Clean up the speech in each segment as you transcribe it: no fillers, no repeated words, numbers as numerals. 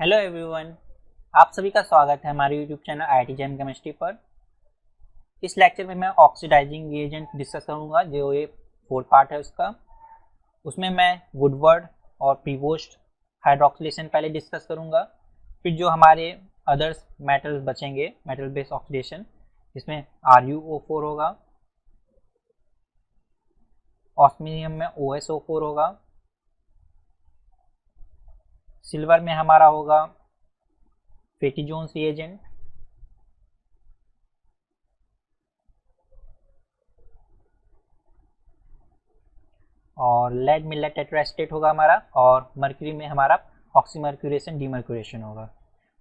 Hello everyone. आप सभी का स्वागत है हमारे YouTube channel IT jam chemistry पर। इस लेक्चर में मैं ऑक्सीडाइजिंग रिएजेंट डिस्कस करूंगा, जो ये 4 पार्ट है उसका। उसमें मैं वुडवर्ड और प्रीवोस्ट हाइड्रोक्सिलेशन पहले डिस्कस करूंगा, फिर जो हमारे अदर्स मेटल्स बचेंगे, मेटल बेस्ड ऑक्सीडेशन, इसमें RuO4 होगा, ऑस्मियम में OSO4 होगा, सिल्वर में हमारा होगा फेटिजोन्स रिएजेंट, और लेड में लेड टेट्रास्टेट होगा हमारा, और मर्क्यूरी में हमारा ऑक्सीमर्क्यूरेशन डीमर्क्यूरेशन होगा।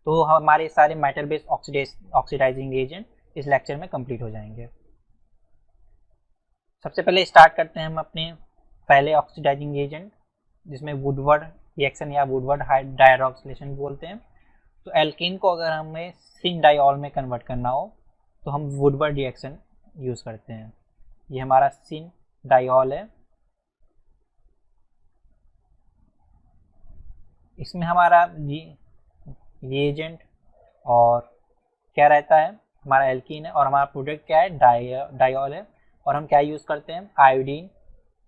तो हमारे सारे मेटल बेस्ड ऑक्सीडाइजिंग एजेंट इस लेक्चर में कंप्लीट हो जाएंगे। सबसे पहले स्टार्ट करते हैं हम अपने पहले ऑक्सीडाइजिंग एजेंट, जिसमें वुडवर्ड रिएक्शन या वुडवर्ड डायऑक्सिलेशन बोलते हैं। तो एल्कीन को अगर हमें सिन डाइऑल में कन्वर्ट करना हो तो हम वुडवर्ड रिएक्शन यूज़ करते हैं। ये हमारा सिन डाइऑल है। इसमें हमारा रिएजेंट और क्या रहता है, हमारा एल्कीन है, और हमारा प्रोडक्ट क्या है, डाइऑल है। और हम क्या यूज़ करते हैं, आयोडीन,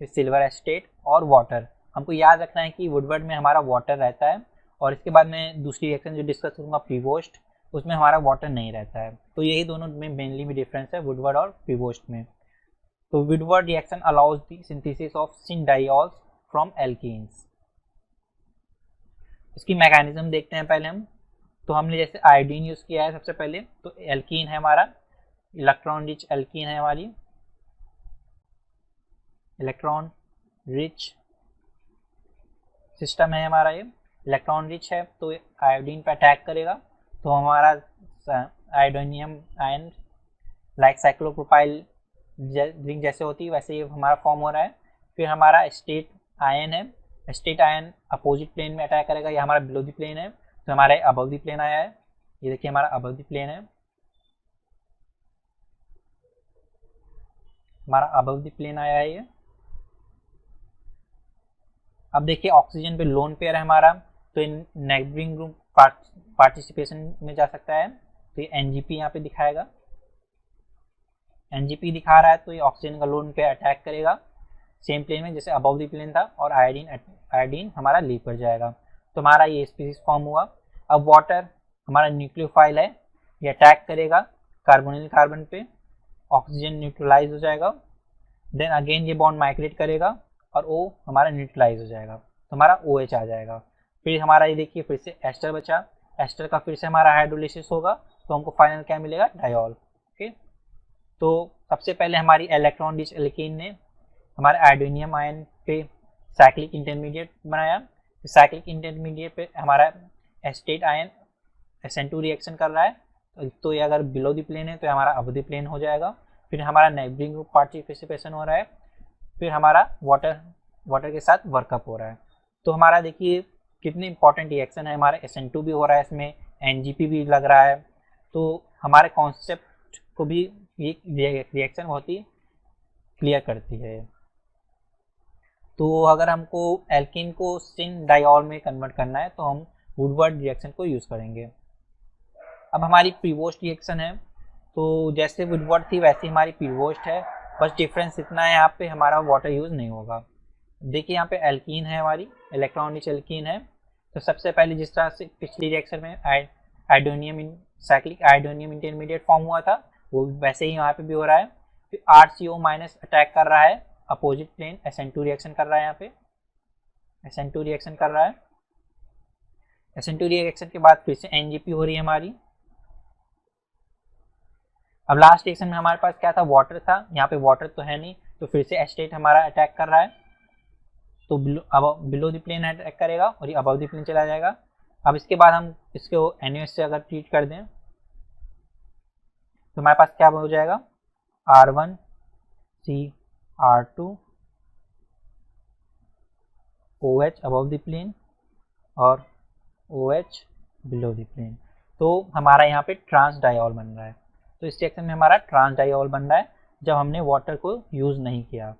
फिर सिल्वर एस्टेट और वाटर। हमको याद रखना है कि वुडवर्ड में हमारा वाटर रहता है, और इसके बाद मैं दूसरी रिएक्शन जो डिस्कस करूँगा प्रीवोस्ट, उसमें हमारा वाटर नहीं रहता है। तो यही दोनों में मेनली भी डिफरेंस है वुडवर्ड और प्रीवोस्ट में। तो Woodward reaction allows the synthesis of syn diols from alkenes. इसकी मैकेनिज्म देखते हैं पहले हम। तो हमने जैसे आयोडीन यूज़ किया है सबसे पहले, तो एल्कीन है हमारा, इलेक्ट्रॉन रिच एल्कीन है हमारी, इलेक्ट्रॉन रिच सिस्टम है हमारा। ये इलेक्ट्रॉन रिच है तो आयोडीन पर अटैक करेगा, तो हमारा आयोडोनियम आयन लाइक साइक्लोप्रोपाइल रिंग जैसे होती है वैसे ये हमारा फॉर्म हो रहा है। फिर हमारा स्टेट आयन है, स्टेट आयन अपोजिट प्लेन में अटैक करेगा, ये हमारा बिलो द प्लेन है, तो हमारा अबव द प्लेन आया है। ये देखिए हमारा अबव द प्लेन है, हमारा अबव द प्लेन आया है ये। अब देखिए ऑक्सीजन पे लोन पेयर है हमारा, तो इन नेबरिंग ग्रुप पार्टिसिपेशन में जा सकता है। तो ये NGP यहाँ पे दिखाएगा, NGP दिखा रहा है, तो ये ऑक्सीजन का लोन पेयर अटैक करेगा सेम प्लेन में जैसे अबव द प्लेन था, और आयोडीन हमारा लीव कर जाएगा, तो हमारा ये स्पीसीज फॉर्म हुआ। अब वाटर हमारा न्यूक्लियोफाइल है, ये अटैक करेगा कार्बोनिल कार्बन पे, ऑक्सीजन न्यूट्रलाइज हो जाएगा, देन अगेन ये बॉन्ड माइग्रेट करेगा और O हमारा न्यूट्रलाइज हो जाएगा, तो हमारा OH आ जाएगा। फिर हमारा ये देखिए फिर से एस्टर बचा, एस्टर का फिर से हमारा हाइड्रोलिसिस होगा, तो हमको फाइनल क्या मिलेगा, डाइऑल। ओके, तो सबसे पहले हमारी इलेक्ट्रॉन रिच एल्कीन ने हमारे आयोडीनियम आयन पे साइक्लिक इंटरमीडिएट बनाया। साइक्लिक इंटरमीडिएट पे हमारा एस्टेट आयन SN2 रिएक्शन कर रहा है, तो ये अगर बिलो द प्लेन है तो हमारा अबव द प्लेन हो जाएगा। फिर हमारा नेबरिंग ग्रुप पार्टिसिपेशन हो रहा है, फिर हमारा वाटर के साथ वर्कअप हो रहा है। तो हमारा देखिए कितनी इंपॉर्टेंट रिएक्शन है, हमारा SN2 भी हो रहा है, इसमें NGP भी लग रहा है। तो हमारे कॉन्सेप्ट को भी ये रिएक्शन बहुत ही क्लियर करती है। तो अगर हमको एल्कीन को सिन डाइऑल में कन्वर्ट करना है तो हम वुडवर्ड रिएक्शन को यूज़ करेंगे। अब हमारी प्रीवोस्ट रिएक्शन है, तो जैसे वुडवर्ड थी वैसे हमारी प्रीवोस्ट है, बस डिफरेंस इतना है यहाँ पे हमारा वाटर यूज़ नहीं होगा। देखिए यहाँ पे एल्कीन है हमारी, इलेक्ट्रॉन रिच एल्कीन है। तो सबसे पहले जिस तरह से पिछली रिएक्शन में आयोडोनियम साइक्लिक आयोडोनियम इंटरमीडिएट फॉर्म हुआ था, वो वैसे ही यहाँ पे भी हो रहा है। फिर RCO माइनस अटैक कर रहा है अपोजिट प्लेन, SN2 रिएक्शन कर रहा है, यहाँ पे SN2 रिएक्शन कर रहा है। SN2 रिएक्शन के बाद फिर से NGP हो रही है हमारी। अब लास्ट रिएक्शन में हमारे पास क्या था, वाटर था, यहाँ पे वाटर तो है नहीं, तो फिर से एस्टेट हमारा अटैक कर रहा है, तो बिलो द प्लेन अटैक करेगा और ये अबव द प्लेन चला जाएगा। अब इसके बाद हम इसको NaOH से अगर ट्रीट कर दें तो हमारे पास क्या हो जाएगा, R1CR2 OH above the plane और OH बिलो द प्लेन। तो हमारा यहाँ पे ट्रांस डाइऑल बन रहा है। तो इस रिएक्शन में हमारा ट्रांस डाइऑल बन रहा है जब हमने वाटर को यूज़ नहीं किया।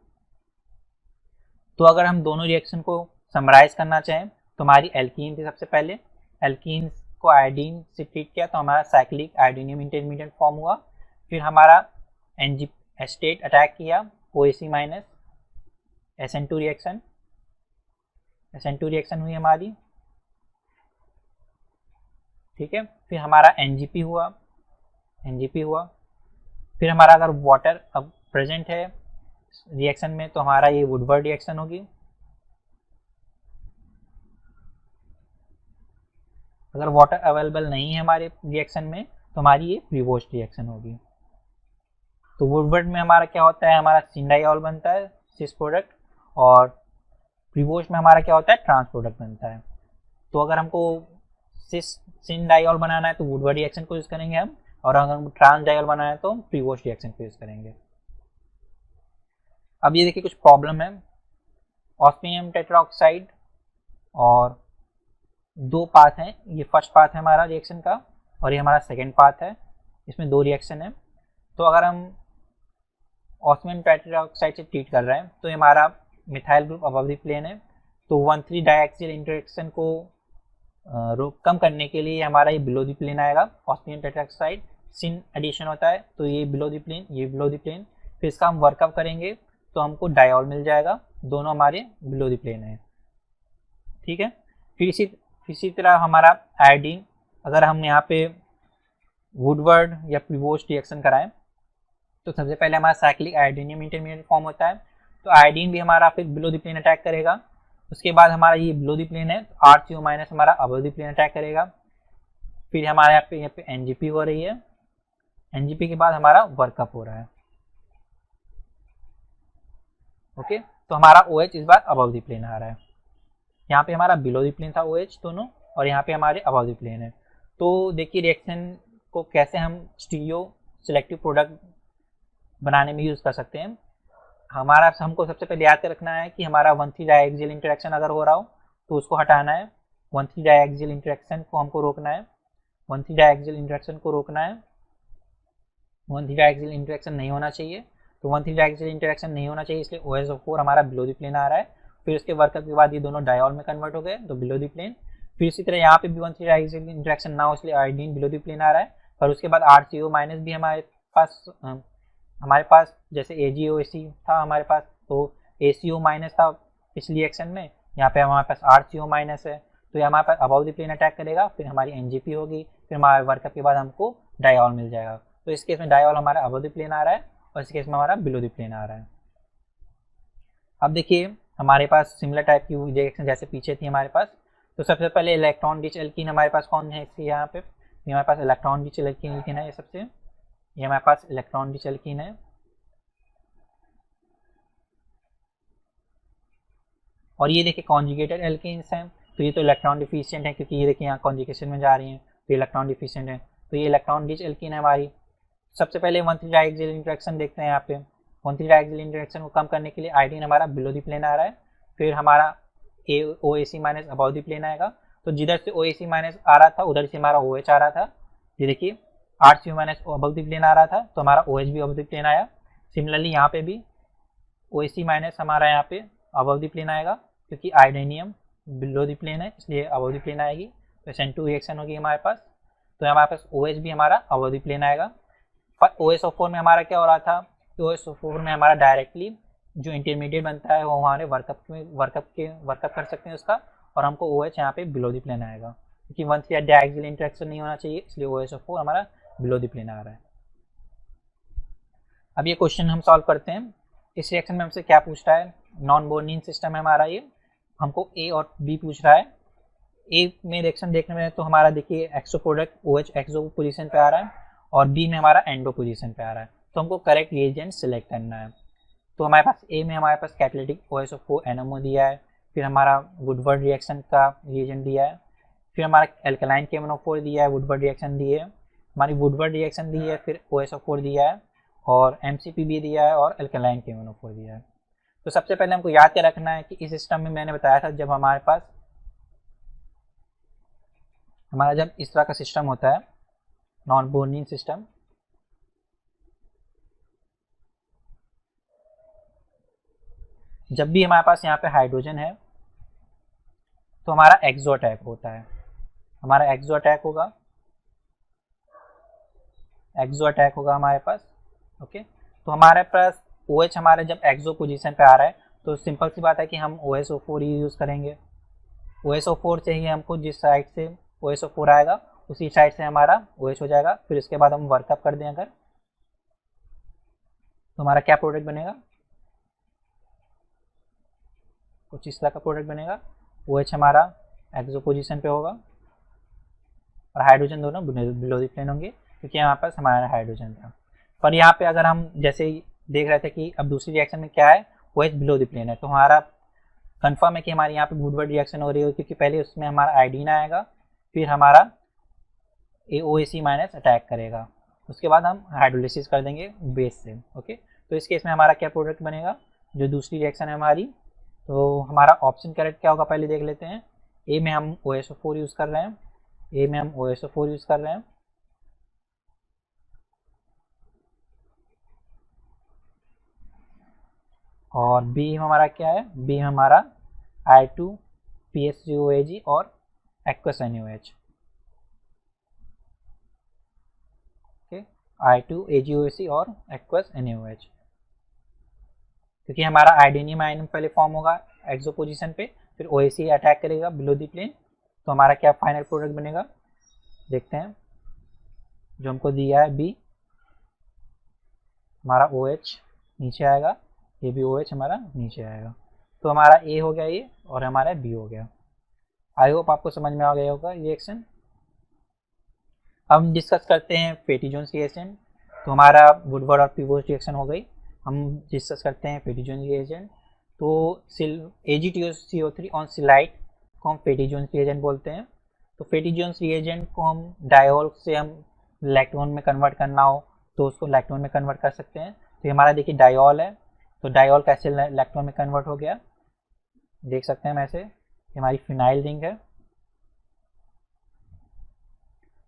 तो अगर हम दोनों रिएक्शन को समराइज करना चाहें तो हमारी एल्कीन थी सबसे पहले, एल्कीन्स को आयोडीन से ट्रीट किया तो हमारा साइक्लिक आयोडीनियम इंटरमीडिएट फॉर्म हुआ। फिर हमारा एनजी एस्टेट अटैक किया, OAC minus SN2 reaction, SN2 reaction हुई हमारी, ठीक है। फिर हमारा NGP हुआ, NGP हुआ। फिर हमारा अगर वाटर अब प्रेजेंट है रिएक्शन में तो हमारा ये वुडवर्ड रिएक्शन होगी। अगर वाटर अवेलेबल नहीं है हमारे रिएक्शन में तो हमारी ये प्रीवॉश रिएक्शन होगी। तो वुडवर्ड में हमारा क्या होता है, हमारा सिंडाइऑल बनता है सिस प्रोडक्ट, और प्रीवॉश में हमारा क्या होता है, ट्रांस प्रोडक्ट बनता है। तो अगर हमको सिंडाइऑल बनाना है तो वुडवर्ड रिएक्शन को यूज करेंगे हम, और अगर हमको ट्रांस डाइऑल बनाना है तो प्रीवॉश रिएक्शन को यूज करेंगे। अब ये देखिए कुछ प्रॉब्लम है, ऑस्मियम टेट्राऑक्साइड और दो पाथ हैं, ये फर्स्ट पाथ है हमारा रिएक्शन का और ये हमारा सेकेंड पाथ है, इसमें दो रिएक्शन है। तो अगर हम ऑस्मियम टेट्राऑक्साइड से ट्रीट कर रहे हैं तो ये हमारा methyl group above the plane है, तो 1,3 डाइएक्सियल इंटरेक्शन को कम करने के लिए हमारा ये बिलो द प्लेन आएगा। ऑस्मियम टेट्राऑक्साइड सिन एडिशन होता है तो ये बिलो द प्लेन, ये बिलो द प्लेन। फिर इसका हम वर्कअप करेंगे तो हमको डाइऑल मिल जाएगा, दोनों हमारे बिलो द प्लेन है, ठीक है। फिर इसी तरह हमारा आयोडीन, अगर हम यहाँ पे वुडवर्ड या प्रीवॉश रिएक्शन कराएं तो सबसे पहले हमारा साइक्लिक आयोडीनियम इंटरमीडिएट फॉर्म होता है, तो आयोडीन भी हमारा फिर बिलो द प्लेन अटैक करेगा। उसके बाद हमारा ये बिलो द प्लेन है तो RCO माइनस हमारा अबव द प्लेन अटैक करेगा। फिर हमारे यहाँ पे NGP हो रही है, NGP के बाद हमारा वर्कअप हो रहा है, ओके। तो हमारा OH इस बार अबव द प्लेन आ रहा है, यहाँ पे हमारा बिलो द प्लेन था OH दोनों, और यहाँ पे हमारे अबव द प्लेन है। तो देखिए रिएक्शन को कैसे हम स्टीरियो सिलेक्टिव प्रोडक्ट बनाने में यूज़ कर सकते हैं। हमको सबसे पहले याद रखना है कि हमारा 1,3 डाइएक्सियल इंटरेक्शन अगर हो रहा हो तो उसको हटाना है, 1,3 डाइएक्सियल इंटरेक्शन को हमको रोकना है, 1,3 डाइएक्सियल इंटरेक्शन को रोकना है, 1,3 डाइएक्सियल इंटरेक्शन नहीं होना चाहिए। तो 1,3 डाइएक्सियल इंटरेक्शन नहीं होना चाहिए, इसलिए OSO4 हमारा बिलो द प्लेन आ रहा है। फिर उसके वर्कअप के बाद ये दोनों डाइऑल में कन्वर्ट हो गए तो बिलो द प्लेन। फिर इसी तरह यहाँ पे भी 1,3 डाइएक्सियल इंटरेक्शन ना हो इसलिए आयोडीन बिलो द प्लेन आ रहा है। और उसके बाद RCO माइनस भी हमारे पास जैसे AgOAC था हमारे पास, तो ACO माइनस था पिछली रिएक्शन में, यहाँ पे हमारे पास RCO माइनस है, तो ये हमारे पास अबव द प्लेन अटैक करेगा। फिर हमारी NGP होगी, फिर हमारे वर्कअप के बाद हमको डाइऑल मिल जाएगा। तो इस केस में डाइऑल हमारा अबव द प्लेन आ रहा है और इस केस में हमारा बिलो द प्लेन आ रहा है। अब देखिए हमारे पास सिमिलर टाइप की रिएक्शन जैसे पीछे थी हमारे पास, तो सबसे पहले इलेक्ट्रॉन रिच एल्कीन हमारे पास कौन है, इसके यहाँ पे हमारे पास इलेक्ट्रॉन रिच एल्कीन है, ये हमारे पास इलेक्ट्रॉन रिच एल्कीन है। और ये देखिए कॉन्जुगेटेड एल्कीन्स हैं, तो ये तो इलेक्ट्रॉन डिफिशिएंट है क्योंकि ये देखिए यहाँ कॉन्जुगेशन में जा रही हैं तो इलेक्ट्रॉन डिफिशिएंट है, तो ये इलेक्ट्रॉन रिच एल्कीन है हमारी। सबसे पहले 1,3 डाइएक्सियल इंटरेक्शन देखते हैं। यहाँ पे 1,3 डाइएक्सियल इंटरेक्शन को कम करने के लिए आयोडीन हमारा बिलो द प्लेन आ रहा है, फिर हमारा OAC minus above the plane आएगा। तो जिधर से OAC माइनस आ रहा था उधर से हमारा OH आ रहा था, ये देखिए RCO minus above the plane आ रहा था तो हमारा OH भी अबव द प्लेन आया। सिमिलरली यहाँ पे भी OAC माइनस हमारा यहाँ पे अबव द प्लेन आएगा क्योंकि आयोडीनियम बिलो द प्लेन है इसलिए अबव द प्लेन आएगी, तो SN2 रिएक्शन होगी हमारे पास, तो हमारे पास OH भी हमारा अबव द प्लेन आएगा। पर OSO4 में हमारा क्या हो रहा था, OSO4 में हमारा डायरेक्टली जो इंटरमीडिएट बनता है वो हमारे वर्कअप कर सकते हैं उसका, और हमको OH यहाँ पे बिलो द प्लेन आएगा क्योंकि 1,3 डाइएक्सियल इंटरेक्शन नहीं होना चाहिए इसलिए OSO4 हमारा बिलो द प्लेन आ रहा है। अब ये क्वेश्चन हम सॉल्व करते हैं। इस रिएक्शन में हमसे क्या पूछ रहा है, नॉन बोर्निन सिस्टम है हमारा, ये हमको A और B पूछ रहा है। A में रिएक्शन देखने में तो हमारा देखिए एक्सो प्रोडक्ट OH एक्सो पोजीशन पे आ रहा है और B में हमारा एंडो पोजीशन पे आ रहा है, तो हमको करेक्ट रिएजेंट सिलेक्ट करना है। तो हमारे पास A में हमारे पास कैटालिटिक OSO4 NMO दिया है, फिर हमारा वुडवर्ड रिएक्शन का रिएजेंट दिया है, फिर हमारा एल्कलाइन KMnO4 दिया है, वुडवर्ड रिएक्शन दी है, हमारी वुडवर्ड रिएक्शन दी है, फिर OSO4 दिया है और MCP भी दिया है और एल्कलाइन KMnO4 दिया है। तो सबसे पहले हमको याद क्या रखना है कि इस सिस्टम में मैंने बताया था जब हमारे पास जब इस तरह का सिस्टम होता है नॉन बोर्निन सिस्टम, जब भी हमारे पास यहाँ पे हाइड्रोजन है तो हमारा एक्सो अटैक होता है, हमारा एक्सो अटैक होगा, हमारे पास। ओके, तो हमारे पास OH हमारे जब एक्सो पोजीशन पे आ रहा है तो सिंपल सी बात है कि हम OSO4 ही यूज़ करेंगे। OSO4 से ही हमको जिस साइड से OSO4 आएगा उसी साइड से हमारा OH हो जाएगा। फिर इसके बाद हम वर्कअप कर दें अगर, तो हमारा क्या प्रोडक्ट बनेगा, कुछ इस तरह का प्रोडक्ट बनेगा। OH हमारा एक्सो पोजीशन पे होगा और हाइड्रोजन दोनों बिलो द प्लेन होंगे, क्योंकि यहाँ पास हमारा हाइड्रोजन था। पर यहाँ पे अगर हम जैसे ही देख रहे थे कि अब दूसरी रिएक्शन में क्या है, OH बिलो द प्लेन है, तो हमारा कंफर्म है कि हमारे यहाँ पे वुडवर्ड रिएक्शन हो रही है, क्योंकि पहले उसमें हमारा आयोडीन आएगा, फिर हमारा OAC माइनस अटैक करेगा, उसके बाद हम हाइड्रोलिसिस कर देंगे बेस से। ओके, तो इस केस में हमारा क्या प्रोडक्ट बनेगा, जो दूसरी रिएक्शन है हमारी, तो हमारा ऑप्शन करेक्ट क्या होगा पहले देख लेते हैं। ए में हम OSO4 यूज़ कर रहे हैं, यूज़ कर रहे हैं। और बी हमारा क्या है, बी हमारा I2PSCOAG और एक्वस NaOH। ओके, I2AgOC और एक्वस NaOH, क्योंकि हमारा आयोडीनियम आयन पहले फॉर्म होगा एक्सो पोजीशन पे, फिर OAC अटैक करेगा बिलो द प्लेन, तो हमारा क्या फाइनल प्रोडक्ट बनेगा देखते हैं। जो हमको दिया है बी, हमारा OH नीचे आएगा, ये भी OH हमारा नीचे आएगा, तो हमारा ए हो गया ये और हमारा बी हो गया। आई होप आपको समझ में आ गया होगा ये रिएक्शन। अब हम डिस्कस करते हैं फैटी जोन्स रिएक्शन। तो हमारा वुडवर्ड और पिवोट रिएक्शन हो गई, हम डिस्कस करते हैं फैटी जोन्स रिएक्शन। तो AgTO3 ऑन सिलाइट को हम फैटी जोन्स रिएक्शन बोलते हैं। तो फैटी जोन्स रिएक्शन को हम डायोल से हम लैक्टोन में कन्वर्ट करना हो तो उसको लैक्टोन में कन्वर्ट कर सकते हैं। तो ये हमारा देखिए डायोल है, तो डायोल कैसे लैक्टोन में कन्वर्ट हो गया देख सकते हैं हम ऐसे, हमारी फिनाइल रिंग है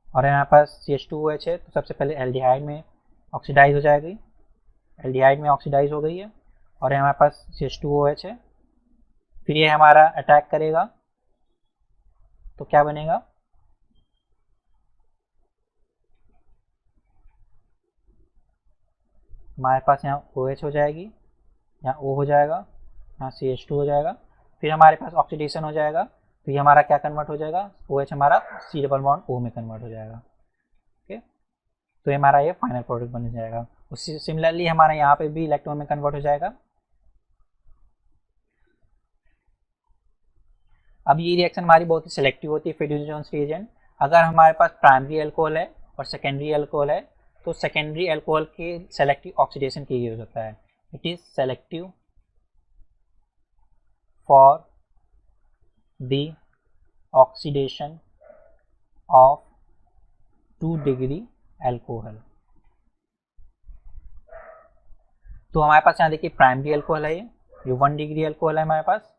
और यहाँ पास CH2OH है, तो सबसे पहले एल्डिहाइड में ऑक्सीडाइज हो जाएगी, एल्डिहाइड में ऑक्सीडाइज हो गई है और हमारे पास CH2OH है। फिर ये हमारा अटैक करेगा तो क्या बनेगा, हमारे पास यहाँ OH हो जाएगी, यहाँ O हो जाएगा, यहाँ CH2 हो जाएगा, फिर हमारे पास ऑक्सीडेशन हो जाएगा, तो ये हमारा क्या कन्वर्ट हो जाएगा, OH हमारा C डबल बॉन्ड O में कन्वर्ट हो जाएगा। ओके, तो ये हमारा ये फाइनल प्रोडक्ट बन जाएगा। उसी सिमिलरली हमारा यहाँ पे भी इलेक्ट्रॉन में कन्वर्ट हो जाएगा। अब ये रिएक्शन हमारी बहुत ही सिलेक्टिव होती है फैटी जोन्स रिएजेंट। अगर हमारे पास प्राइमरी अल्कोहल है और सेकेंडरी अल्कोहल है तो सेकेंडरी अल्कोहल के सेलेक्टिव ऑक्सीडेशन के यूज होता है। It is selective for the oxidation of 2 degree alcohol. तो हमारे पास यहाँ देखिए प्राइमरी अल्कोहल है, ये 1 डिग्री अल्कोहल है हमारे पास,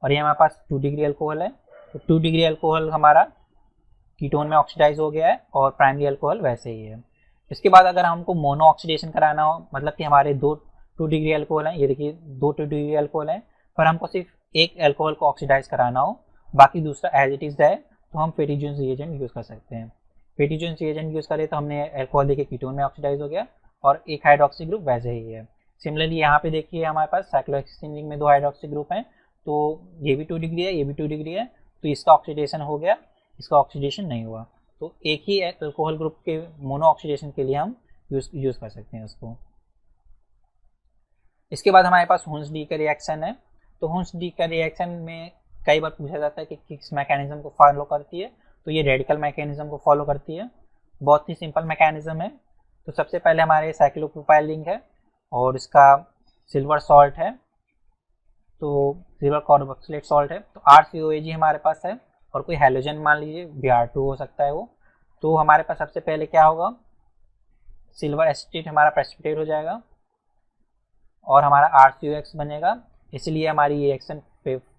और ये हमारे पास 2 डिग्री अल्कोहल है। तो 2 डिग्री अल्कोहल हमारा कीटोन में ऑक्सीडाइज हो गया है और प्राइमरी अल्कोहल वैसे ही है। इसके बाद अगर हमको मोनो ऑक्सीडेशन कराना हो, मतलब कि हमारे 2 डिग्री अल्कोहल हैं, ये देखिए 2 डिग्री अल्कोहल हैं, पर हमको सिर्फ एक अल्कोहल को ऑक्सीडाइज कराना हो, बाकी दूसरा एज इट इज है, तो हम फैटी जोन्स रिएजेंट यूज़ कर सकते हैं। फैटी जोन्स रिएजेंट यूज़ करें तो हमने अल्कोहल देखिए कीटोन में ऑक्सीडाइज हो गया और एक हाइड्रोक्सी ग्रुप वैसे ही है। सिमिलरली यहाँ पे देखिए हमारे पास साइक्लोहेक्सेन रिंग में 2 हाइड्रोक्सी ग्रुप हैं, तो ये भी 2 डिग्री है, ये भी 2 डिग्री है, तो इसका ऑक्सीडेशन हो गया, इसका ऑक्सीडेशन नहीं हुआ, तो एक ही अल्कोहल ग्रुप के मोनो ऑक्सीडेशन के लिए हम यूज़ कर सकते हैं उसको। इसके बाद हमारे पास हुंस डी का रिएक्शन है। तो हुंस डी का रिएक्शन में कई बार पूछा जाता है कि किस मैकेनिज्म को फॉलो करती है, तो ये रेडिकल मैकेनिज्म को फॉलो करती है। बहुत ही सिंपल मैकेनिज्म है। तो सबसे पहले हमारे साइक्लोप्रोपाइल रिंग है और इसका सिल्वर सॉल्ट है, तो सिल्वर कार्बोक्सिलेट सॉल्ट है, तो RCOAG हमारे पास है, और कोई हैलोजन मान लीजिए Br2 हो सकता है वो। तो हमारे पास सबसे पहले क्या होगा, सिल्वर एसिटेट हमारा प्रेसिपिटेट हो जाएगा और हमारा RCOX बनेगा, इसलिए हमारी रिएक्शन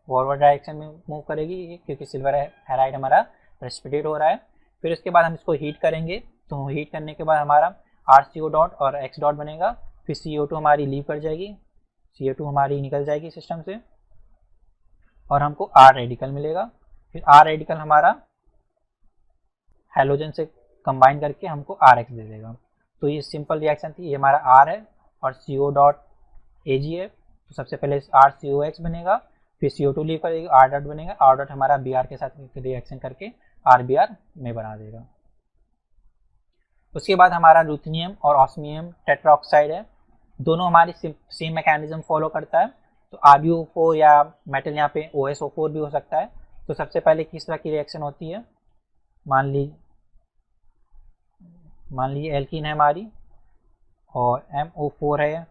फॉरवर्ड डायरेक्शन में मूव करेगी क्योंकि सिल्वर हैलाइड हमारा प्रेसिपिटेट हो रहा है। फिर उसके बाद हम इसको हीट करेंगे, तो हीट करने के बाद हमारा RCO डॉट और X डॉट बनेगा, फिर CO2 हमारी लीव कर जाएगी, CO2 हमारी निकल जाएगी सिस्टम से और हमको R रेडिकल मिलेगा। फिर R रेडिकल हमारा हेलोजन से कंबाइन करके हमको RX दे देगा। तो ये सिंपल रिएक्शन थी, ये हमारा R है और CO डॉट Ag है। तो सबसे पहले RCOX बनेगा, फिर CO2 लीव करेगा, R डॉट बनेगा, R डॉट हमारा Br के साथ रिएक्शन करके RBr में बना देगा। उसके बाद हमारा रुथेनियम और ऑस्मियम टेट्राऑक्साइड है, दोनों हमारी सेम मैकेनिज्म फॉलो करता है। तो RbO4 या मेटल यहाँ पे OSO4 भी हो सकता है। तो सबसे पहले किस तरह की रिएक्शन होती है, मान लीजिए एल्कीन है हमारी और MO4 है,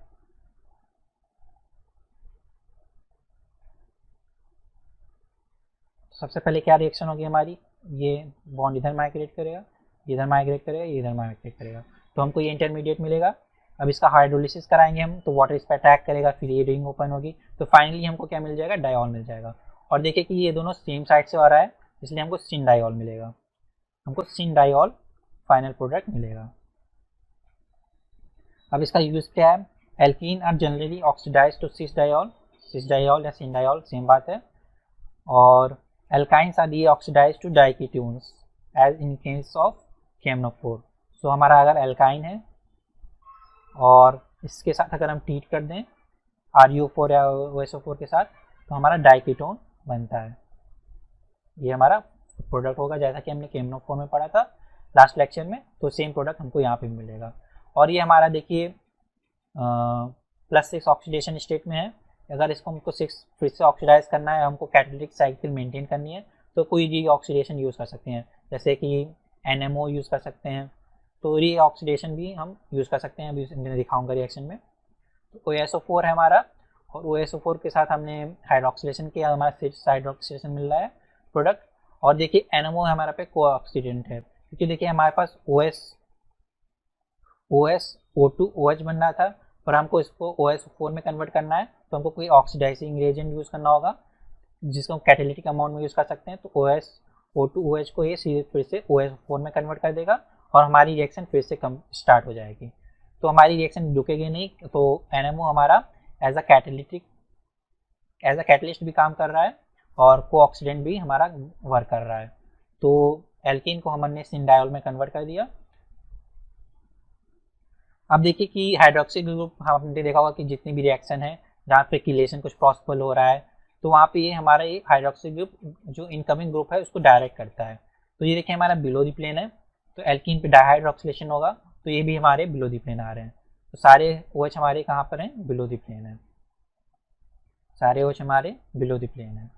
सबसे पहले क्या रिएक्शन होगी हमारी, ये बॉन्ड इधर माइग्रेट करेगा, इधर माइग्रेट करेगा, इधर माइग्रेट करेगा, तो हमको ये इंटरमीडिएट मिलेगा। अब इसका हाइड्रोलिसिस कराएंगे हम, तो वाटर इस पर अटैक करेगा, फिर ये रिंग ओपन होगी, तो फाइनली हमको क्या मिल जाएगा, डायॉल मिल जाएगा। और देखिए कि ये दोनों सेम साइड से आ रहा है, इसलिए हमको सिन डायॉल मिलेगा, हमको सिन डायॉल फाइनल प्रोडक्ट मिलेगा। अब इसका यूज क्या है, alkene are generally oxidise to cis diol या सिन डायॉल सेम बात है, और alkynes are deoxidise to diketones as in case of KMnO4। So हमारा अगर एल्काइन है और इसके साथ अगर हम ट्रीट कर दें RuO4 या OSO4 के साथ, तो हमारा डाइकीटोन बनता है, ये हमारा प्रोडक्ट होगा, जैसा कि हमने KMnO4 में पढ़ा था लास्ट लेक्चर में। तो सेम प्रोडक्ट हमको यहाँ पे मिलेगा। और ये हमारा देखिए +6 ऑक्सीडेशन स्टेट में है। अगर इसको हमको 6 फिर से ऑक्सीडाइज करना है, हमको कैटालिटिक साइकिल मेंटेन करनी है, तो कोई री ऑक्सीडेशन यूज़ कर सकते हैं, जैसे कि NMO यूज़ कर सकते हैं। तो री ऑक्सीडेशन भी हम यूज़ कर सकते हैं, अभी मैं दिखाऊंगा रिएक्शन में। तो OSO4 है हमारा, और OSO4 के साथ हमने हाइड्रोक्सिलेशन किया, हमारा 6 हाइड्रोक्सिलेशन मिल रहा है प्रोडक्ट। और देखिए NMO है हमारा पे को ऑक्सीडेंट है, क्योंकि देखिए हमारे पास OS O2OH बन रहा था, और हमको इसको OSO4 में कन्वर्ट करना है, तो हमको कोई ऑक्सीडाइजिंग एजेंट यूज़ करना होगा, जिसको हम कैटालिटिक अमाउंट में यूज़ कर सकते हैं। तो O2OH को ये सीधे फिर से OSO4 में कन्वर्ट कर देगा, और हमारी रिएक्शन फिर से स्टार्ट हो जाएगी। तो हमारी रिएक्शन रुकेगी नहीं, तो NMO हमारा एज अ कैटलिस्ट भी काम कर रहा है, और कोऑक्सीडेंट भी हमारा वर्क कर रहा है। तो एल्कीन को हमने सिन डायॉल में कन्वर्ट कर दिया। अब देखिए कि हाइड्रोक्सी ग्रुप, हमने देखा होगा कि जितनी भी रिएक्शन है जहाँ पे किलेशन कुछ पॉसिबल हो रहा है, तो वहाँ पे ये हमारा ये हाइड्रोक्सी ग्रुप जो इनकमिंग ग्रुप है उसको डायरेक्ट करता है। तो ये देखिए हमारा बिलो द प्लेन है, तो एल्कीन पे डाइहाइड्रोक्सिलेशन होगा, तो ये भी हमारे बिलो द प्लेन आ रहे हैं। तो सारे OH हमारे कहाँ पर हैं, बिलो द प्लेन है, सारे OH हमारे बिलो द प्लेन है।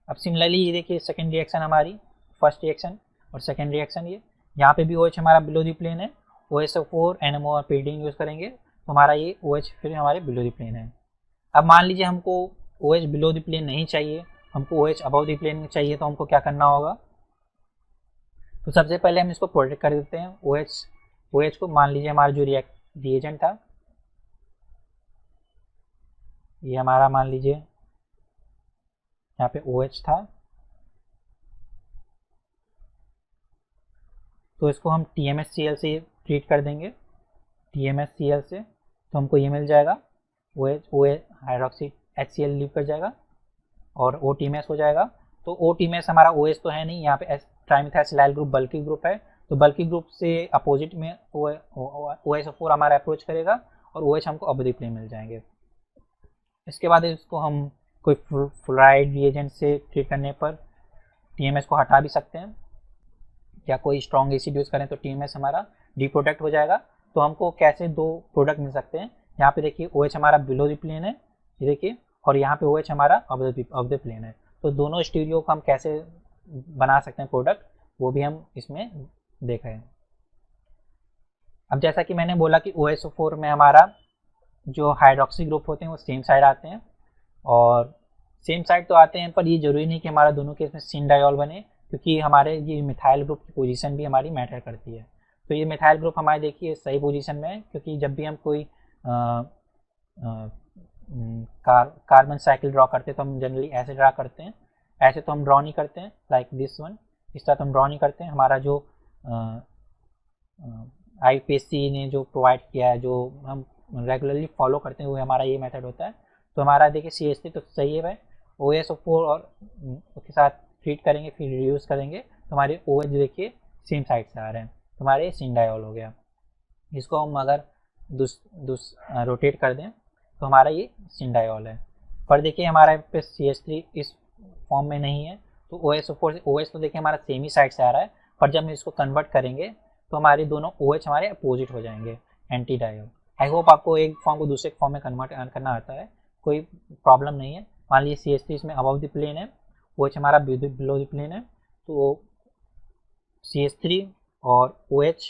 अब सिमिलरली ये देखिए सेकेंड रिएक्शन हमारी, फर्स्ट रिएक्शन और सेकेंड रिएक्शन, ये यहाँ पे भी OH हमारा बिलो द प्लेन है, OSO4 NMO और pyridine यूज़ करेंगे, तो हमारा ये OH फिर हमारे बिलो द प्लेन है। अब मान लीजिए हमको OH बिलो द प्लेन नहीं चाहिए, हमको OH अबव द प्लेन में चाहिए, तो हमको क्या करना होगा, तो सबसे पहले हम इसको प्रोटेक्ट कर देते हैं OH को। मान लीजिए हमारा जो रिएजेंट था, ये हमारा मान लीजिए यहाँ पे OH था, तो इसको हम TMSCl से ट्रीट कर देंगे, TMSCl से, तो हमको ये मिल जाएगा OH हाइड्रोक्सी HCl लीव कर जाएगा और OTMS हो जाएगा। तो OTMS हमारा OH तो है नहीं, यहाँ पे ट्राइमेथाइसिलाइल ग्रुप बल्की ग्रुप है, तो बल्की ग्रुप से अपोजिट में OSO4 हमारा अप्रोच करेगा, और OH हमको अबव द प्लेन मिल जाएंगे। इसके बाद इसको हम कोई फ्लोराइड रिएजेंट से ट्रीट करने पर TMS को हटा भी सकते हैं, या कोई स्ट्रॉन्ग एसिड यूज़ करें तो TMS हमारा डीप्रोडक्ट हो जाएगा। तो हमको कैसे दो प्रोडक्ट मिल सकते हैं, यहाँ पे देखिए OH हमारा बिलो द प्लेन है, ये देखिए, और यहाँ पे OH हमारा अबव द प्लेन है। तो दोनों स्टीरियो को हम कैसे बना सकते हैं प्रोडक्ट, वो भी हम इसमें देख रहे हैं। अब जैसा कि मैंने बोला कि OSO4 में हमारा जो हाइड्रोक्सी ग्रुप होते हैं वो सेम साइड आते हैं, और सेम साइड तो आते हैं, पर ये जरूरी नहीं कि हमारा दोनों केस में सिन डायॉल बने, क्योंकि हमारे ये मिथाइल ग्रुप की पोजीशन भी हमारी मैटर करती है। तो ये मिथाइल ग्रुप हमारे देखिए सही पोजीशन में है, क्योंकि जब भी हम कोई कार्बन साइकिल ड्रॉ करते हैं तो हम जनरली ऐसे ड्रा करते हैं, ऐसे तो हम ड्रॉ नहीं करते हैं, लाइक दिस वन, इस तरह तो हम ड्रॉ नहीं करते हैं। हमारा जो IPSC ने जो प्रोवाइड किया है, जो हम रेगुलरली फॉलो करते हैं, वो हमारा ये मेथड होता है। तो हमारा देखिए CH3 तो सही है भाई, OSO4 और उसके साथ ट्रीट करेंगे, फिर रिड्यूस करेंगे, तो हमारे OH देखिए सेम साइड से आ रहे हैं, तो हमारे सिन डायोल हो गया। इसको हम अगर रोटेट कर दें तो हमारा ये सिन डायोल है। पर देखिए हमारे पे CH3 इस फॉर्म में नहीं है, तो OH तो देखिए हमारा सेम ही साइड से आ रहा है, पर जब हम इसको कन्वर्ट करेंगे तो हमारे दोनों OH हमारे अपोजिट हो जाएंगे, एंटी डायोल। आई होप आपको एक फॉर्म को दूसरे फॉर्म में कन्वर्ट करना आता है, कोई प्रॉब्लम नहीं है। मान लीजिए CH3 इसमें अबव द प्लेन है, OH हमारा बिलो द प्लेन है, तो CH3 और OH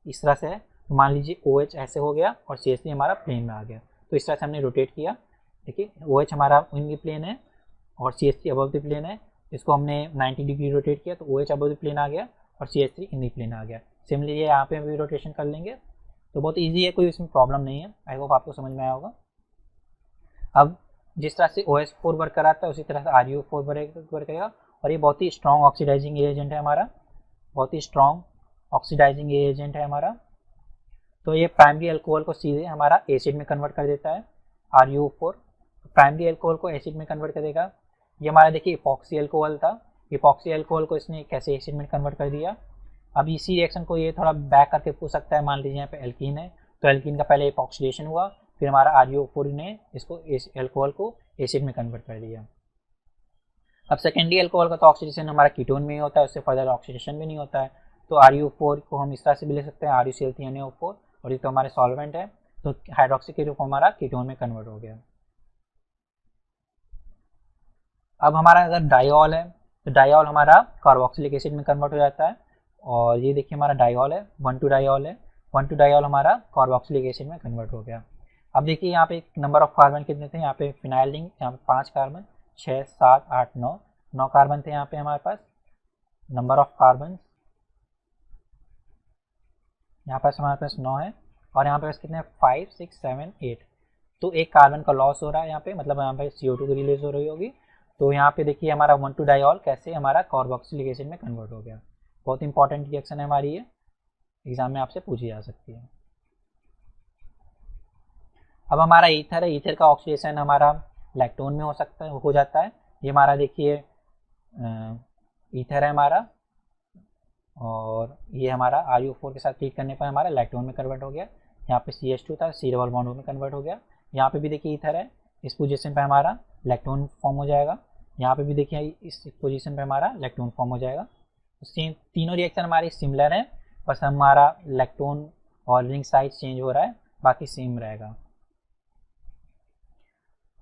इस तरह से है, तो मान लीजिए OH ऐसे हो गया और CH3 हमारा प्लेन में आ गया, तो इस तरह से हमने रोटेट किया। देखिए OH हमारा इन द प्लेन है और CH3 अबव द प्लेन है, इसको हमने 90 डिग्री रोटेट किया तो OH अबव द प्लेन आ गया और CH3 इन द प्लेन आ गया। सिमिलरली यहाँ पे भी रोटेशन कर लेंगे, तो बहुत ईजी है, कोई इसमें प्रॉब्लम नहीं है। आई होप आपको समझ में आया होगा। अब जिस तरह से OH4 वर्क कराता है उसी तरह से RuO4 वर्क करेगा, और ये बहुत ही स्ट्रॉन्ग ऑक्सीडाइजिंग एजेंट है हमारा, बहुत ही स्ट्रॉन्ग ऑक्सीडाइजिंग एजेंट है हमारा। तो ये प्राइमरी अल्कोहल को सीधे हमारा एसिड में कन्वर्ट कर देता है, RuO4 प्राइमरी अल्कोहल को एसिड में कन्वर्ट करेगा। ये हमारा देखिए इपॉक्सी अल्कोहल था, इपॉक्सी अल्कोहल को इसने कैसे एसिड में कन्वर्ट कर दिया। अब इसी रिएक्शन को ये थोड़ा बैक करके पूछ सकता है, मान लीजिए यहाँ पे एल्कीन है, तो एल्कीन का पहले ऑक्सीडेशन हुआ, फिर हमारा RuO4 ने इसको अल्कोहल को एसिड में कन्वर्ट कर दिया। अब सेकेंडरी अल्कोहल का तो ऑक्सीडेशन हमारा कीटोन में ही होता है, उससे फर्दर ऑक्सीडेशन भी नहीं होता है, तो RuO4 को हम इस तरह से भी ले सकते हैं, RuCl3NaO4, और ये तो हमारे सॉल्वेंट है, तो हाइड्रोक्सी के रूप में हमारा कीटोन में कन्वर्ट हो गया। अब हमारा अगर डाइऑल है तो डाइऑल हमारा कार्बोक्सिलिक एसिड में कन्वर्ट हो जाता है, और ये देखिए हमारा डाइऑल है, 1,2 डाइऑल है, 1,2 डाइऑल हमारा कार्बोक्सिलिक एसिड में कन्वर्ट हो गया। अब देखिए यहाँ पे नंबर ऑफ कार्बन कितने थे, यहाँ पे फिनाइल रिंग, यहाँ पे 5 कार्बन, 6 7 8 9 कार्बन थे यहाँ पे हमारे पास। नंबर ऑफ कार्बन यहाँ पास हमारे पास 9 है, और यहाँ पे बस कितने 5 6 7 8, तो एक कार्बन का लॉस हो रहा है यहाँ पे, मतलब यहाँ पे CO2 की रिलीज हो रही होगी। तो यहाँ पे देखिए हमारा 1,2 डाइऑल कैसे हमारा कार्बोक्सिलिक एसिड में कन्वर्ट हो गया। बहुत इंपॉर्टेंट रिएक्शन है हमारी ये, एग्जाम में आपसे पूछी जा सकती है। अब हमारा ईथर है, ईथर का ऑक्सीडेशन हमारा लैक्टोन में हो जाता है। ये हमारा देखिए ईथर है हमारा, और ये हमारा RuO4 के साथ ट्रीट करने पर हमारा लैक्टोन में कन्वर्ट हो गया। यहाँ पे CH2 था, C डबल बॉन्ड में कन्वर्ट हो गया। यहाँ पे भी देखिए ईथर है, इस पोजीशन पे हमारा लैक्टोन फॉर्म हो जाएगा। यहाँ पे भी देखिए इस पोजीशन पे हमारा लैक्टोन फॉर्म हो जाएगा। तो सेम तीनों रिएक्शन हमारी सिमिलर है, बस हमारा लैक्टोन और रिंग साइज चेंज हो रहा है, बाकी सेम रहेगा।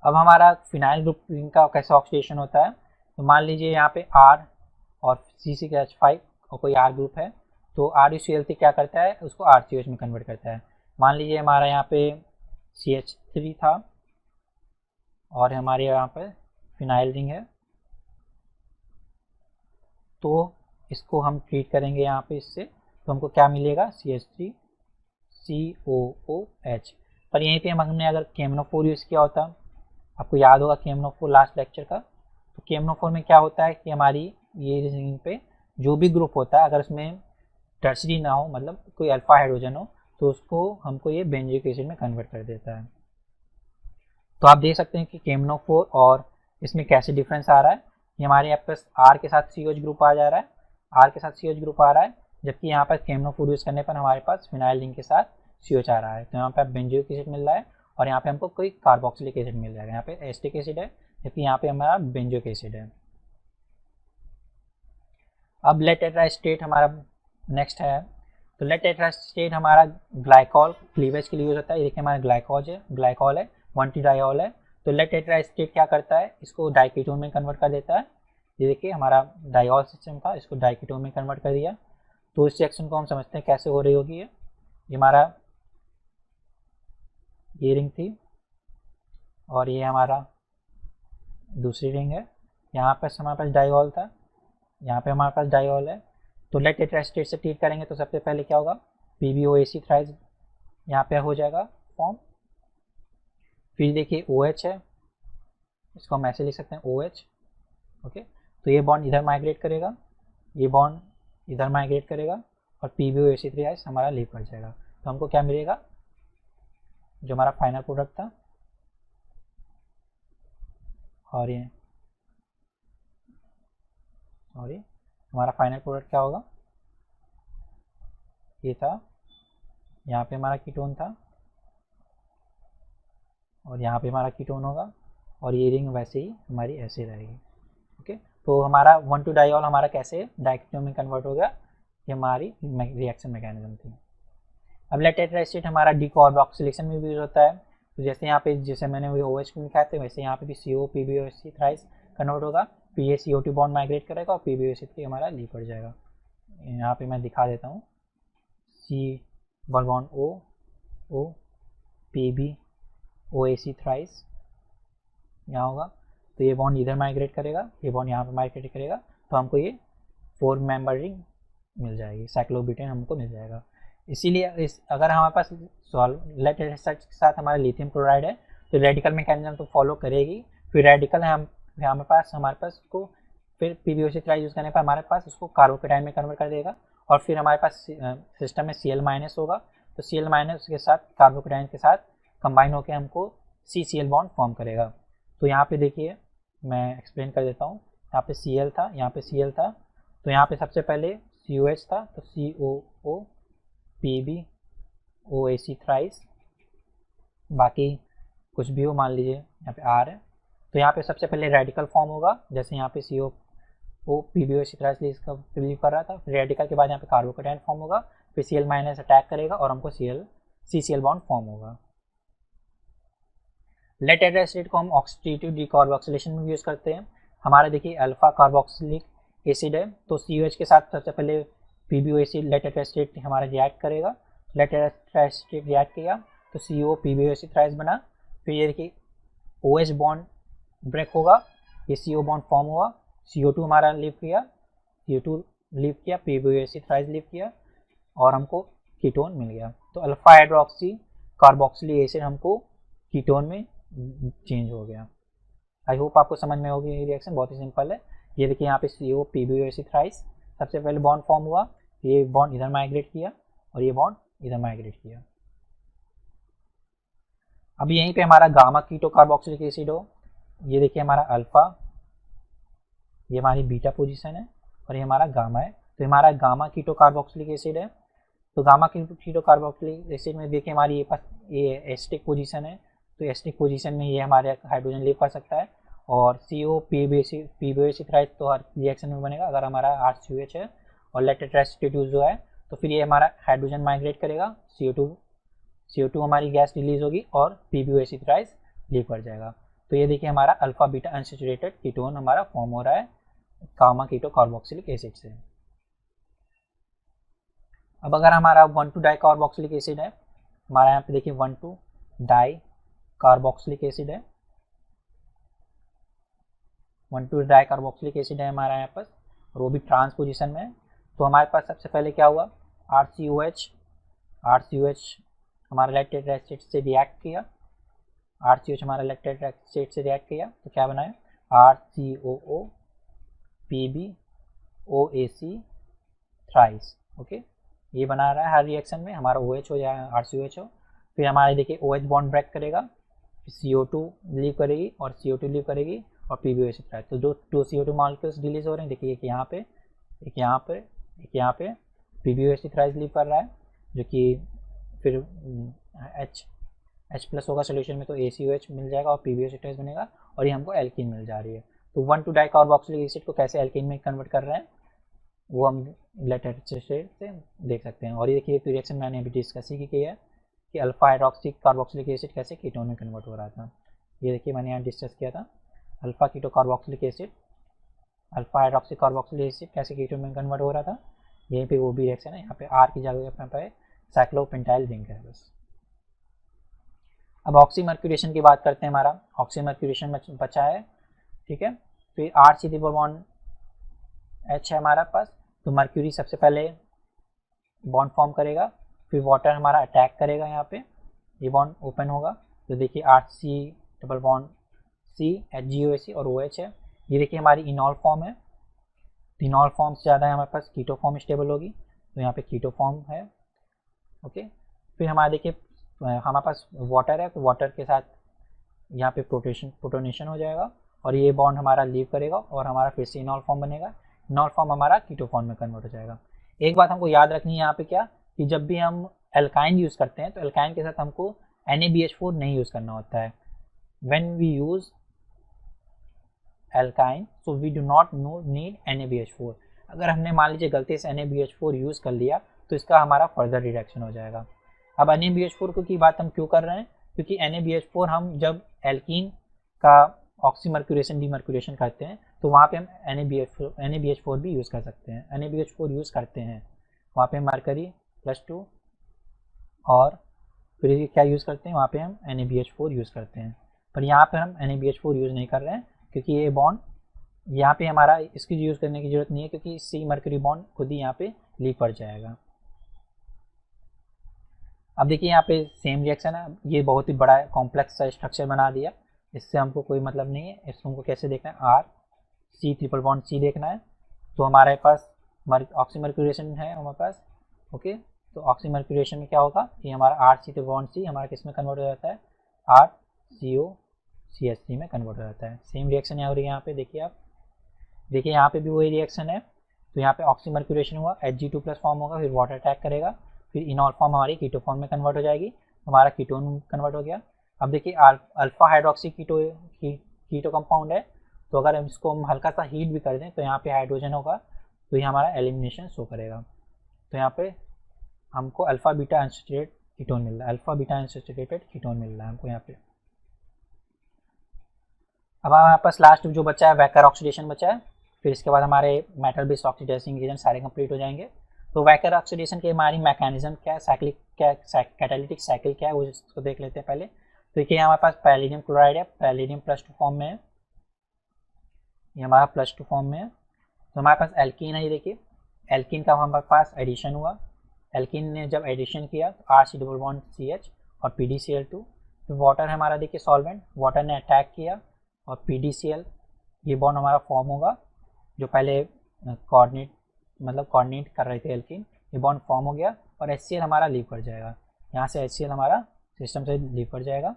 अब हमारा फिनाइल ग्रुप रिंग का कैसे ऑक्सीडेशन होता है, तो मान लीजिए यहाँ पे R और C6H5 और कोई R ग्रुप है, तो RuCl3 क्या करता है, उसको RCOH में कन्वर्ट करता है। मान लीजिए हमारा यहाँ पे CH3 था और हमारे यहाँ पे फिनाइल रिंग है, तो इसको हम ट्रीट करेंगे यहाँ पे इससे, तो हमको क्या मिलेगा CH3 COOH। पर यहीं पे हमने अगर KMnO4 यूज़ किया होता, आपको याद होगा KMnO4 लास्ट लेक्चर का, तो KMnO4 में क्या होता है कि हमारी ये रिंग पे जो भी ग्रुप होता है अगर उसमें टर्सरी ना हो, मतलब कोई अल्फा हाइड्रोजन हो, तो उसको हमको ये बेंजोइक एसिड में कन्वर्ट कर देता है। तो आप देख सकते हैं कि KMnO4 और इसमें कैसे डिफरेंस आ रहा है। ये हमारे यहाँ पर R के साथ COH ग्रुप आ जा रहा है, R के साथ COH ग्रुप आ रहा है, जबकि यहाँ पर KMnO4 यूज़ करने पर हमारे पास फिनाइल रिंग के साथ COH आ रहा है। तो यहाँ पर बेंजोइक एसिड मिल रहा है और यहाँ पे हमको कोई कार्बोक्सिलिक एसिड मिल जाएगा। यहाँ पे एसिटिक एसिड है, जबकि यहाँ पे हमारा बेंजोइक एसिड है। अब लेड टेट्राएस्टेट हमारा नेक्स्ट है, तो लेड टेट्राएस्टेट हमारा ग्लाइकॉल क्लीवेज के लिए यूज होता है। ये देखिए हमारा ग्लाइकॉल है 1,2 डाइऑल है। तो लेड टेट्राएस्टेट क्या करता है, इसको डाइकीटोन में कन्वर्ट कर देता है। ये देखिए हमारा डाइऑल सिस्टम था, इसको डाइकीटोन में कन्वर्ट कर दिया। तो इस रिएक्शन को हम समझते हैं कैसे हो रही होगी। ये हमारा ये रिंग थी और ये हमारा दूसरी रिंग है। यहाँ पर हमारे पास डाइऑल था, यहाँ पे हमारे पास डाइऑल है। तो लेड टेट्राएस्टेट से ट्रीट करेंगे तो सबसे पहले क्या होगा, PbOAc थ्राइस यहाँ पे हो जाएगा फॉर्म। फिर देखिए OH है, इसको हम ऐसे लिख सकते हैं OH। ओके, तो ये बॉन्ड इधर माइग्रेट करेगा, ये बॉन्ड इधर माइग्रेट करेगा और PbOAc थ्राइस हमारा लीव कर जाएगा। तो हमको क्या मिलेगा, जो हमारा फाइनल प्रोडक्ट था, और ये सॉरी हमारा फाइनल प्रोडक्ट क्या होगा, ये था, यहाँ पे हमारा कीटोन था और यहाँ पे हमारा कीटोन होगा और ये रिंग वैसे ही हमारी ऐसे रहेगी। ओके, तो हमारा 1,2 डाइऑल हमारा कैसे डाइकेटोन में कन्वर्ट हो गया, ये हमारी रिएक्शन मैकेनिज्म थी। अब लेड टेट्राएस्टेट हमारा डीकार्बोक्सिलेशन में भी यूज होता है। तो जैसे यहाँ पे जैसे मैंने वो OH लिखा था वैसे यहाँ पे भी CO PbOC थ्राइस कन्वर्ट होगा, फिर ये CO2 बॉन्ड माइग्रेट करेगा और PbOC3 हमारा लीव पड़ जाएगा। यहाँ पे मैं दिखा देता हूँ, C bond O PbOAC thrice यहाँ होगा, तो ये बॉन्ड इधर माइग्रेट करेगा, ये बॉन्ड यहाँ पे माइग्रेट करेगा, तो हमको ये 4 मेंबर रिंग मिल जाएगी, साइक्लोब्यूटेन हमको मिल जाएगा। इसीलिए इस अगर हमारे पास लेड टेट्राएस्टेट के साथ हमारा लिथियम क्लोराइड है तो रेडिकल मैकेनिज्म तो फॉलो करेगी, फिर रेडिकल है हमारे पास को फिर PbOC थ्राइस यूज़ करने पर हमारे पास उसको कार्बोकेटाइन में कन्वर्ट कर देगा और फिर हमारे पास सिस्टम में Cl- होगा, तो Cl- के साथ कार्बोकेटाइन के साथ कंबाइन होकर हमको CCl बॉन्ड फॉर्म करेगा। तो यहाँ पे देखिए मैं एक्सप्लेन कर देता हूँ, यहाँ पे Cl था, यहाँ पे Cl था, तो यहाँ पे सबसे पहले COH था, तो COO PbOAC थ्राइस, बाकी कुछ भी हो, मान लीजिए यहाँ पे R है, तो यहाँ पे सबसे पहले रेडिकल फॉर्म होगा, जैसे यहाँ पे CO PbOC थ्राइस लीव कर रहा था, फिर रेडिकल के बाद यहाँ पे कार्बोकेटाइन फॉर्म होगा, फिर Cl- अटैक करेगा और हमको CCl बॉन्ड फॉर्म होगा। लेड टेट्राएस्टेट को हम ऑक्सीडेटिव डीकार्बोक्सिलेशन में यूज़ करते हैं। हमारे देखिए अल्फा कार्बोक्सिलिक एसिड है, तो COH के साथ सबसे पहले PbOC लेड टेट्राएस्टेट हमारा रिएक्ट करेगा, लेड टेट्राएस्टेट रिएक्ट किया तो CO PbOC थ्राइस बना, फिर ये देखिए OH बॉन्ड ब्रेक होगा, ये CO बॉन्ड फॉर्म हुआ, CO2 हमारा लीव किया, CO2 लीव किया, PbOC थ्राइस लीव किया और हमको कीटोन मिल गया। तो अल्फा हाइड्रोक्सी कार्बोक्सिलिक एसिड हमको कीटोन में चेंज हो गया। आई होप आपको समझ में होगी, ये रिएक्शन बहुत ही सिंपल है। ये देखिए यहाँ पे CO PbOC थ्राइस सबसे पहले बॉन्ड फॉर्म हुआ, ये बॉन्ड इधर माइग्रेट किया और ये बॉन्ड इधर माइग्रेट किया। अब यहीं पे हमारा गामा कीटो कार्बोक्सिलिक एसिड हो, ये देखिए हमारा अल्फा, ये हमारी बीटा पोजीशन है और ये हमारा गामा है, तो हमारा गामा कीटो कार्बोक्सिलिक एसिड है। तो गामा कीटो कार्बोक्सिलिक एसिड में देखिए हमारी ये एस्टिक पोजीशन है, तो एस्टिक पोजीशन में ये हमारे हाइड्रोजन लीव कर सकता है और CO PbOC थ्राइस तो हर रिएक्शन में बनेगा अगर हमारा RCOH है और लेड टेट्राएस्टेट जो है, तो फिर ये हमारा हाइड्रोजन माइग्रेट करेगा, CO2 हमारी गैस रिलीज होगी और PbOC थ्राइस लीव कर जाएगा। तो ये देखिए हमारा अल्फा बीटा अनसैचुरेटेड कीटोन हमारा फॉर्म हो रहा है गामा कीटो कार्बोक्सिलिक एसिड से। अब अगर हमारा 1,2 डाई कार्बोक्सिलिक एसिड है, हमारा यहाँ पे देखिए 1,2 डाई कार्बोक्सिलिक एसिड है, 1,2 डाई कार्बोक्सिलिक एसिड है हमारा यहाँ पर और वो भी ट्रांस पोजीशन में है। तो हमारे पास सबसे पहले क्या हुआ, RCOH हमारा लेड टेट्राएस्टेट से रिएक्ट किया, RCOH हमारा लेड टेट्राएस्टेट से रिएक्ट किया तो क्या बनाया, RCOO PbOAC थ्राइस। ओके, ये बना रहा है हर रिएक्शन में, हमारा OH हो या RCOH हो, फिर हमारे देखिए OH बॉन्ड ब्रेक करेगा, CO2 लीव करेगी और CO2 लीव करेगी और PbOC थ्राइस, तो जो 2 CO2 मॉलिक्यूल्स रिलीज हो रहे हैं, देखिए एक यहाँ पे, एक यहाँ पे, एक यहाँ पे, PbOC थ्राइस लीव कर रहा है, जो कि फिर H प्लस होगा सोल्यूशन में तो ACOH मिल जाएगा और PbOC थ्राइस बनेगा और ये हमको एल्कीन मिल जा रही है। तो 1,2 डाई कार्बोक्सिलिक एसिड को कैसे एल्कीन में कन्वर्ट कर रहे हैं वो हम लेड टेट्राएस्टेट से देख सकते हैं। और ये देखिए रिएक्शन मैंने अभी डिस्कस ही की है कि अल्फा हाइड्रोक्सी कार्बोक्सिलिक एसिड कैसे कीटोन में कन्वर्ट हो रहा था, ये देखिए मैंने यहाँ डिस्कस किया था alpha keto carboxylic acid, alpha hydroxy carboxylic acid कैसे कीटोन में कन्वर्ट हो रहा था, यहीं पे वो भी रिएक्शन है, यहाँ पे R की जगह पे साइक्लोपेंटाइल रिंग है बस। अब ऑक्सीमर्क्यूरेशन की बात करते हैं, हमारा ऑक्सीमर्क्यूरेशन बचा है, ठीक है। फिर R बॉन्ड H है हमारा पास, तो मर्क्यूरी सबसे पहले बॉन्ड फॉर्म करेगा, फिर वाटर हमारा अटैक करेगा, यहाँ पे ये बॉन्ड ओपन होगा, तो देखिए RC बॉन्ड C HgOH और OH है, ये देखिए हमारी इनॉल फॉर्म है, इनॉल फॉर्म से ज़्यादा है हमारे पास कीटो फॉर्म स्टेबल होगी, तो यहाँ पे कीटो फॉर्म है। ओके, फिर हमारा देखिए हमारे पास वाटर है, तो वाटर के साथ यहाँ पे प्रोटोनेशन हो जाएगा और ये बॉन्ड हमारा लीव करेगा और हमारा फिर से इनॉल फॉर्म बनेगा, इनॉल फॉर्म हमारा कीटो फॉर्म में कन्वर्ट हो जाएगा। एक बात हमको याद रखनी है यहाँ पे क्या, कि जब भी हम एल्काइन यूज़ करते हैं तो एल्काइन के साथ हमको NaBH4 नहीं यूज़ करना होता है। When we use alkyne so we do not need NaBH4। अगर हमने मान लीजिए गलती से NaBH4 यूज़ कर लिया तो इसका हमारा फर्दर रिडक्शन हो जाएगा। अब NaBH4 की बात हम क्यों कर रहे हैं, क्योंकि NaBH4 हम जब एल्कीन का ऑक्सीमर्क्यूरेशन डीमर्क्यूरेशन करते हैं तो वहाँ पे हम NaBH4 भी यूज़ कर सकते हैं, NaBH4 यूज़ करते हैं। वहाँ पे मरकरी +2 और फिर क्या यूज़ करते हैं, वहाँ पे हम NaBH4 यूज़ करते हैं। पर यहाँ पे हम NaBH4 यूज़ नहीं कर रहे हैं क्योंकि ये बॉन्ड यहाँ पे हमारा इसकी यूज़ करने की ज़रूरत नहीं है, क्योंकि C मरकरी बॉन्ड खुद ही यहाँ पे लीक पड़ जाएगा। अब देखिए यहाँ पे सेम रिएक्शन है, ये बहुत ही बड़ा कॉम्प्लेक्स सा स्ट्रक्चर बना दिया, इससे हमको कोई मतलब नहीं है। इसको हमको कैसे देखना है, R C triple bond C देखना है। तो हमारे पास ऑक्सीमर्क्यूरेशन है हमारे पास, ओके। तो ऑक्सीमर्क्यूरेशन में क्या होगा, ये हमारा RC ट्रिपल बॉन्ड C हमारा किस में कन्वर्ट हो जाता है, RCOCH3 में कन्वर्ट हो जाता है। सेम रिएक्शन यहाँ हो रही है, यहाँ पे देखिए आप, देखिए यहाँ पे भी वही रिएक्शन है। तो यहाँ पे ऑक्सीमर्क्यूरेशन हुआ, Hg2+ फॉर्म होगा, फिर वाटर अटैक करेगा, फिर इनॉल फॉर्म हमारी कीटो फॉर्म में कन्वर्ट हो जाएगी, हमारा कीटोन कन्वर्ट हो गया। अब देखिए अल्फा हाइड्रोक्सी कीटो कंपाउंड है, तो अगर हम इसको हम हल्का सा हीट भी कर दें तो यहाँ पे हाइड्रोजन होगा, तो ये हमारा एलिमिनेशन शो करेगा। तो यहाँ पे हमको अल्फा बीटा अनसैचुरेटेड कीटोन मिल रहा है, अल्फा बीटा अनसैचुरेटेड कीटोन मिल रहा है हमको यहाँ पे। अब हमारे पास लास्ट जो बचा है वैकर ऑक्सीडेशन बचा है, फिर इसके बाद हमारे मेटल बेस्ड ऑक्सीडाइजिंग एजेंट सारे कंप्लीट हो जाएंगे। तो वैकर ऑक्सीडेशन की हमारी मैकेनिज्म क्या है, साइक्लिक क्या, कैटालिटिक साइकिल क्या है, वो इसको देख लेते हैं पहले। तो देखिए हमारे पास पैलेडियम क्लोराइड है, पैलेडियम +2 फॉर्म में है, ये हमारा +2 फॉर्म में है। तो हमारे पास एल्कीन है, ये देखिए एल्कीन का हमारे पास एडिशन हुआ, एल्कीन ने जब एडिशन किया तो RC+CH और PDCl2। फिर वाटर है हमारा, देखिए सॉल्वेंट, वाटर ने अटैक किया और PDCl ये बॉन्ड हमारा फॉर्म होगा, जो पहले कोऑर्डिनेट कर रहे थे एल्कीन, ये बॉन्ड फॉर्म हो गया और HCl हमारा लीव कर जाएगा, यहाँ से HCl हमारा सिस्टम से लीव कर जाएगा।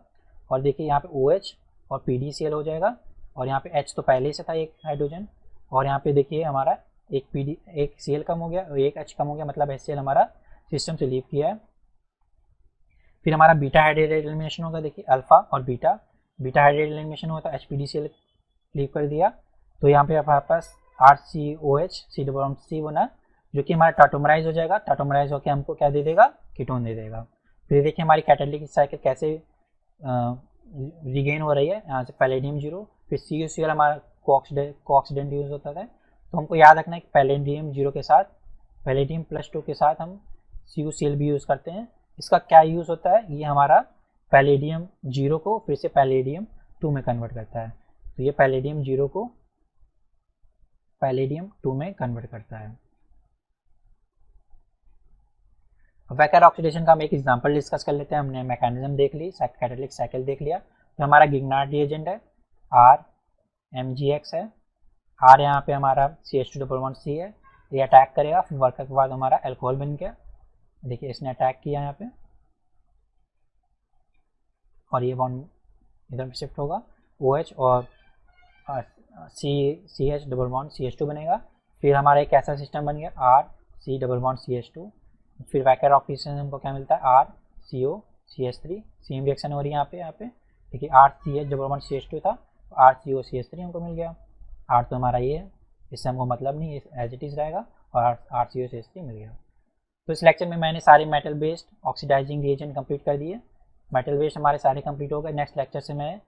और देखिए यहाँ पे OH और PDCl हो जाएगा, और यहाँ पे H तो पहले से था एक हाइड्रोजन, और यहाँ पे देखिए हमारा एक Cl कम हो गया और एक H कम हो गया, मतलब HCl हमारा सिस्टम से लीव किया है। फिर हमारा बीटा हाइड्रेटेड एलिमिनेशन होगा, देखिए अल्फा और बीटा हाइड्रेटेड एलिमिनेशन हुआ था, HPDCl लीव कर दिया। तो यहाँ पे हमारे पास RCOH C बना, जो कि हमारा टाटोमराइज हो जाएगा, टाटोमराइज होकर हमको क्या दे देगा, कीटोन दे देगा। फिर देखिए हमारी कैटालिटिक साइकिल कैसे रिगेन हो रही है, यहाँ से पैलेडियम 0, फिर CuCl हमारा कोऑक्सीडेंट यूज होता है। तो हमको याद रखना है कि पैलेडियम 0 के साथ, पैलेडियम +2 के साथ हम CuCl भी यूज़ करते हैं। इसका क्या यूज़ होता है, ये हमारा पैलेडियम 0 को फिर से पैलेडियम 2 में कन्वर्ट करता है। तो ये पैलेडियम 0 को पैलेडियम 2 में कन्वर्ट करता है। वैकर ऑक्सीडेशन का हम एक एग्जांपल डिस्कस कर लेते हैं। हमने मैकेनिज्म देख ली, कैटालिटिक साइकिल देख लिया। तो हमारा गिग्नार्ड रिएजेंट है, RMgX है, R यहाँ पे हमारा CH2+1C है, ये अटैक करेगा, फिर वर्क के बाद हमारा अल्कोहल बन गया, देखिए इसने अटैक किया यहाँ पे, और ये बॉन्ड इधर शिफ्ट होगा, OH और CH+CH2 बनेगा। फिर हमारा एक ऐसा सिस्टम बन गया RC+CH2। फिर वैकर ऑक्सीडेशन हमको क्या मिलता है, RCOCH3। सेम रिएक्शन हो रही है यहाँ पे देखिए RCH+CH2 था, RCOCH3 हमको मिल गया। R तो हमारा ये है, इससे हमको मतलब नहीं, एज इट इज़ रहेगा, और RCOCH3 मिल गया। तो इस लेक्चर में मैंने सारे metal based oxidising reagent complete कर दिए, मेटल बेस्ड हमारे सारे कंप्लीट हो गए। नेक्स्ट लेक्चर से मैं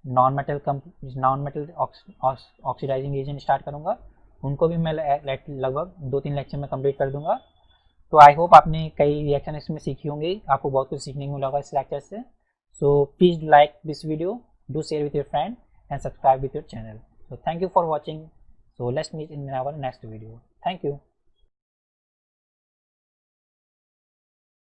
non metal oxidising reagent start करूँगा, उनको भी मैं लगभग 2-3 लेक्चर में कंप्लीट कर दूँगा। तो आई होप आपने कई रिएक्शन इसमें सीखी होंगी, आपको बहुत कुछ सीखने को मिला होगा इस लेक्चर से। So please like this video, do share with your friend and subscribe with your channel. So thank you for watching. So let's meet in our next video. Thank you.